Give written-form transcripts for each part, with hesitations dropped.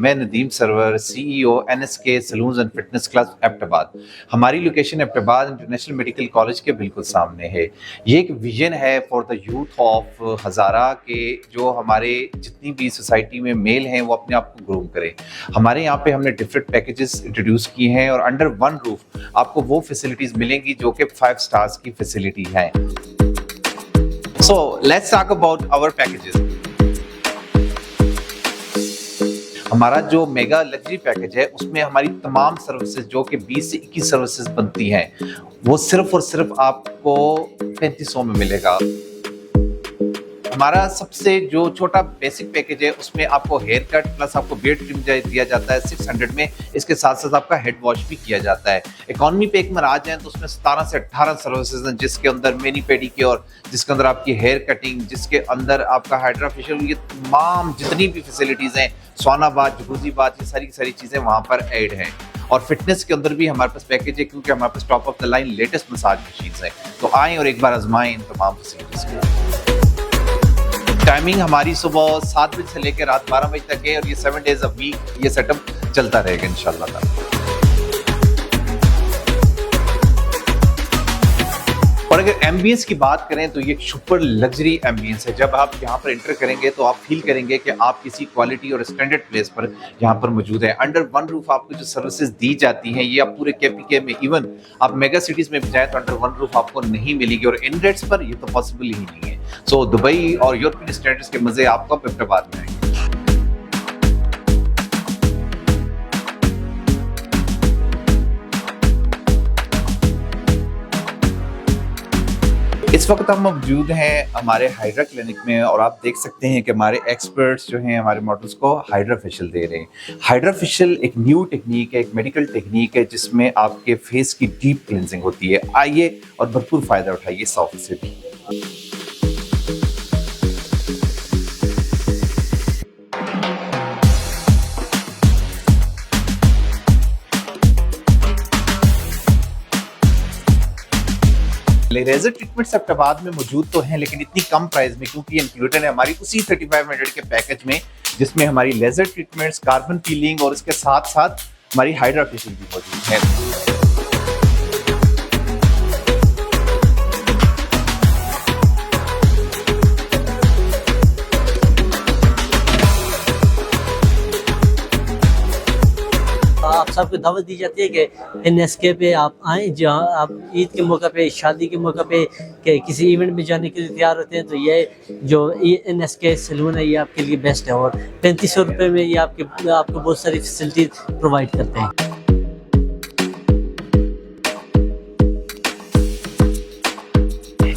मैं Nadeem Sarwar, CEO NSK salons and fitness club Abbottabad. हमारी location Abbottabad international medical college के बिल्कुल सामने है। ये एक विजन है for the youth of Hazara के जो हमारे जितनी भी सोसाइटी में मेल हैं वो अपने आप को ग्रूम करें। हमारे यहाँ पे हमने डिफरेंट पैकेजेस इंट्रोड्यूस किए हैं और अंडर वन रूफ आपको वो फैसिलिटीज़ मिलेंगी जो कि 5 स्टार्स की फैसिलिटी है। So let's talk about our packages. हमारा जो मेगा लग्जरी पैकेज है उसमें हमारी तमाम सर्विसेज जो कि 20 से 21 सर्विसेज बनती हैं वो सिर्फ और सिर्फ आपको 3500 में मिलेगा। हमारा सबसे जो छोटा बेसिक पैकेज है उसमें आपको हेयर कट प्लस आपको बियर्ड ट्रिम दिया जाता है 600 में। इसके साथ साथ आपका हेड वॉश भी किया जाता है। इकोनॉमी पैक में आ जाए तो उसमें 17 से 18 सर्विसेज हैं जिसके अंदर मेनी पेडिक्योर, जिसके अंदर आपकी हेयर कटिंग, जिसके अंदर आपका हाइड्रा फेशियल, ये तमाम जितनी भी फैसिलिटीज़ हैं, सौना बाथ, जकूज़ी बाथ, ये सारी चीज़ें वहाँ पर ऐड हैं। और फिटनेस के अंदर भी हमारे पास पैकेज है क्योंकि हमारे पास top of the line latest massage machines हैं। तो आएँ और एक बार आजमाएं इन तमाम फैसिलिटीज़ को। टाइमिंग हमारी सुबह 7 बजे से लेकर रात 12 बजे तक है और ये 7 डेज अ वीक ये सेटअप चलता रहेगा इंशाल्लाह ताला। और अगर एम्बियंस की बात करें तो ये सुपर लग्जरी एम्बियंस है। जब आप यहाँ पर एंटर करेंगे तो आप फील करेंगे कि आप किसी क्वालिटी और स्टैंडर्ड प्लेस पर यहाँ पर मौजूद है। अंडर वन रूफ आपको जो सर्विसेज दी जाती हैं ये आप पूरे KPK में, इवन आप मेगा सिटीज में भी जाए तो अंडर वन रूफ आपको नहीं मिलेगी और इन रेट्स पर ये तो पॉसिबल ही नहीं है। सो दुबई और यूरोपियन स्टैंडर्ड्स के मजे आपको एबटाबाद में आएंगे। इस वक्त हम मौजूद हैं हमारे हाइड्रा क्लिनिक में और आप देख सकते हैं कि हमारे एक्सपर्ट्स जो हैं हमारे मॉडल्स को हाइड्रा फेशियल दे रहे हैं। हाइड्रा फेशियल एक न्यू टेक्निक है, एक मेडिकल टेक्निक है जिसमें आपके फेस की डीप क्लींजिंग होती है। आइए और भरपूर फायदा उठाइए सॉफ्ट से भी। लेजर ट्रीटमेंट्स एबटाबाद में मौजूद तो हैं लेकिन इतनी कम प्राइस में क्योंकि ये इंक्लूडेड है हमारी उसी 3500 के पैकेज में जिसमें हमारी लेजर ट्रीटमेंट्स, कार्बन पीलिंग और इसके साथ साथ हमारी हाइड्रा फेशियल भी मौजूद है। आप सबको दावत दी जाती है कि NSK पे आप आएँ, जहाँ आप ईद के मौका पे, शादी के मौका पे, कि किसी इवेंट में जाने के लिए तैयार होते हैं तो ये जो NSK सलून है ये आपके लिए बेस्ट है और 3500 रुपये में ये आपको बहुत सारी फैसिलिटी प्रोवाइड करते हैं।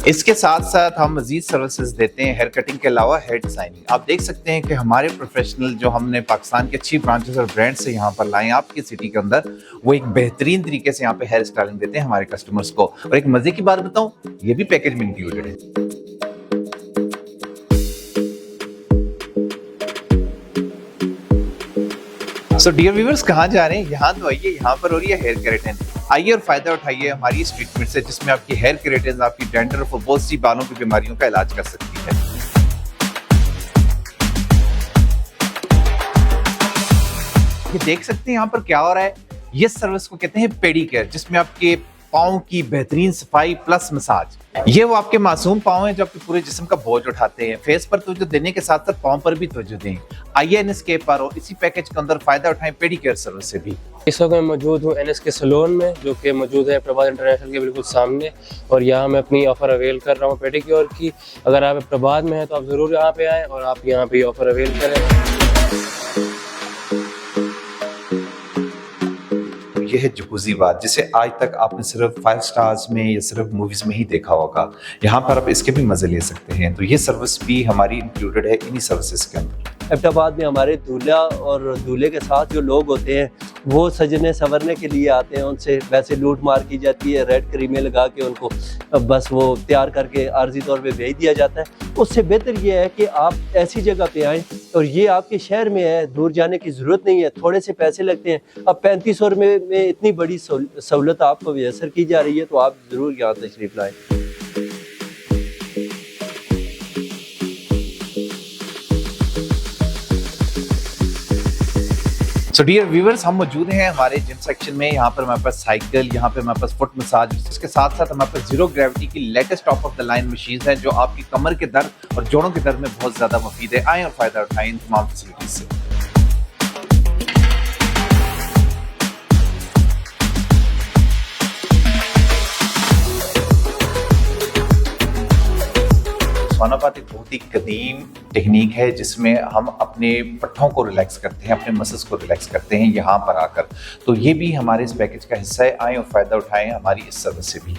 इसके साथ साथ हम मजीद सर्विसेज देते हैं हेयर कटिंग के अलावा हेयर डिजाइनिंग। आप देख सकते हैं कि हमारे प्रोफेशनल जो हमने पाकिस्तान की अच्छी ब्रांचेस और ब्रांड से यहाँ पर लाए आपकी सिटी के अंदर, वो एक बेहतरीन तरीके से यहाँ पे हेयर स्टाइलिंग देते हैं हमारे कस्टमर्स को। और एक मजे की बात बताऊं, ये भी पैकेज में इंक्लूडेड है। सो डियर व्यूअर्स, कहाँ जा रहे हैं? यहाँ तो आइए, यहाँ पर हो रही है हेयर केराटिन। आइए और फायदा उठाइए हमारी इस ट्रीटमेंट से जिसमें आपकी हेयर केराटिन आपकी डैंड्रफ और बहुत सी बालों की बीमारियों का इलाज कर सकती है। ये देख सकते हैं यहाँ पर क्या हो रहा है। ये सर्विस को कहते हैं पेडिकेयर, जिसमें आपके पाँव की बेहतरीन सफाई प्लस मसाज। ये वो आपके मासूम पाँव हैं जो आपके पूरे जिस्म का बोझ उठाते हैं। फेस पर तवज्जो देने के साथ साथ पाँव पर भी तवज्जो दें। आइए NSK पर और इसी पैकेज के अंदर फायदा उठाएं पेडिकेयर सर्विस से भी। इस वक्त मैं मौजूद हूँ NSK सलून में जो कि मौजूद है एबटाबाद इंटरनेशनल के बिल्कुल सामने और यहाँ मैं अपनी ऑफ़र अवेल कर रहा हूँ पेडिक्योर की। अगर आप एबटाबाद में हैं तो आप ज़रूर यहाँ पे आएँ और आप यहाँ पे ऑफ़र अवेल करें। ये है जकूज़ी बाथ, जिसे आज तक आपने सिर्फ 5 स्टार्स में या सिर्फ मूवीज में ही देखा होगा। यहाँ पर आप इसके भी मजे ले सकते हैं। तो ये सर्विस भी हमारी इंक्लूडेड है इन्हीं सर्विसेज के अंदर। एबटाबाद में हमारे दूल्हा और दूल्हे के साथ जो लोग होते हैं वो सजने संवरने के लिए आते हैं, उनसे वैसे लूट मार की जाती है, रेड क्रीमें लगा के उनको बस वो तैयार करके आर्जी तौर पे भेज दिया जाता है। उससे बेहतर ये है कि आप ऐसी जगह पे आएँ और ये आपके शहर में है, दूर जाने की ज़रूरत नहीं है, थोड़े से पैसे लगते हैं। अब 3500 में इतनी बड़ी सहूलत आपको मैसर की जा रही है तो आप ज़रूर यहाँ तशरीफ़ लाएँ। तो डियर व्यूअर्स, हम मौजूद हैं हमारे जिम सेक्शन में। यहाँ पर हमारे पास साइकिल, यहाँ पे हमारे पास फुट मसाज, इसके साथ साथ हमारे पास जीरो ग्रेविटी की latest top of the line machine हैं जो आपकी कमर के दर्द और जोड़ों के दर्द में बहुत ज्यादा मुफीद है। आएं और फायदा उठाएं इन तमाम फैसिलिटीज से। स्वानापात एक बहुत ही कदीम टेक्निक है जिसमें हम अपने पट्ठों को रिलैक्स करते हैं, अपने मसल्स को रिलैक्स करते हैं यहाँ पर आकर। तो ये भी हमारे इस पैकेज का हिस्सा है। आएं और फायदा उठाएं हमारी इस सर्विस से भी।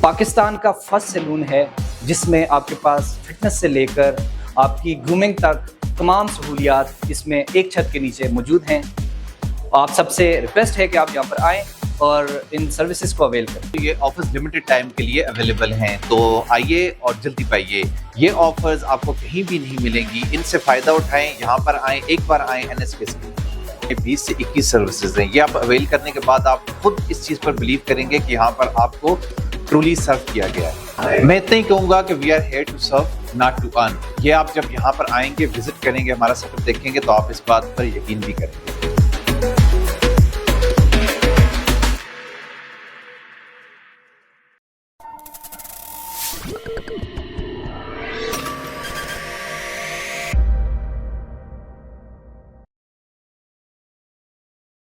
पाकिस्तान का फर्स्ट सैलून है जिसमें आपके पास फिटनेस से लेकर आपकी ग्रूमिंग तक तमाम सहूलियात इसमें एक छत के नीचे मौजूद हैं। आप सबसे रिक्वेस्ट है कि आप यहाँ पर आएँ और इन सर्विसेज को अवेल करें। ये ऑफर्स लिमिटेड टाइम के लिए अवेलेबल हैं, तो आइए और जल्दी पाइए। ये ऑफर्स आपको कहीं भी नहीं मिलेंगी, इनसे फ़ायदा उठाएं। यहाँ पर आएँ, एक बार आएँ। NSK से 20 से 21 सर्विसेज हैं। ये आप अवेल करने के बाद आप खुद इस चीज़ पर बिलीव करेंगे कि यहाँ पर आपको ट्रूली सर्व किया गया है। मैं इतना ही कहूँगा कि we are here to serve not to earn. ये आप जब यहाँ पर आएंगे, विजिट करेंगे, हमारा सेटअप देखेंगे तो आप इस बात पर यकीन भी करेंगे।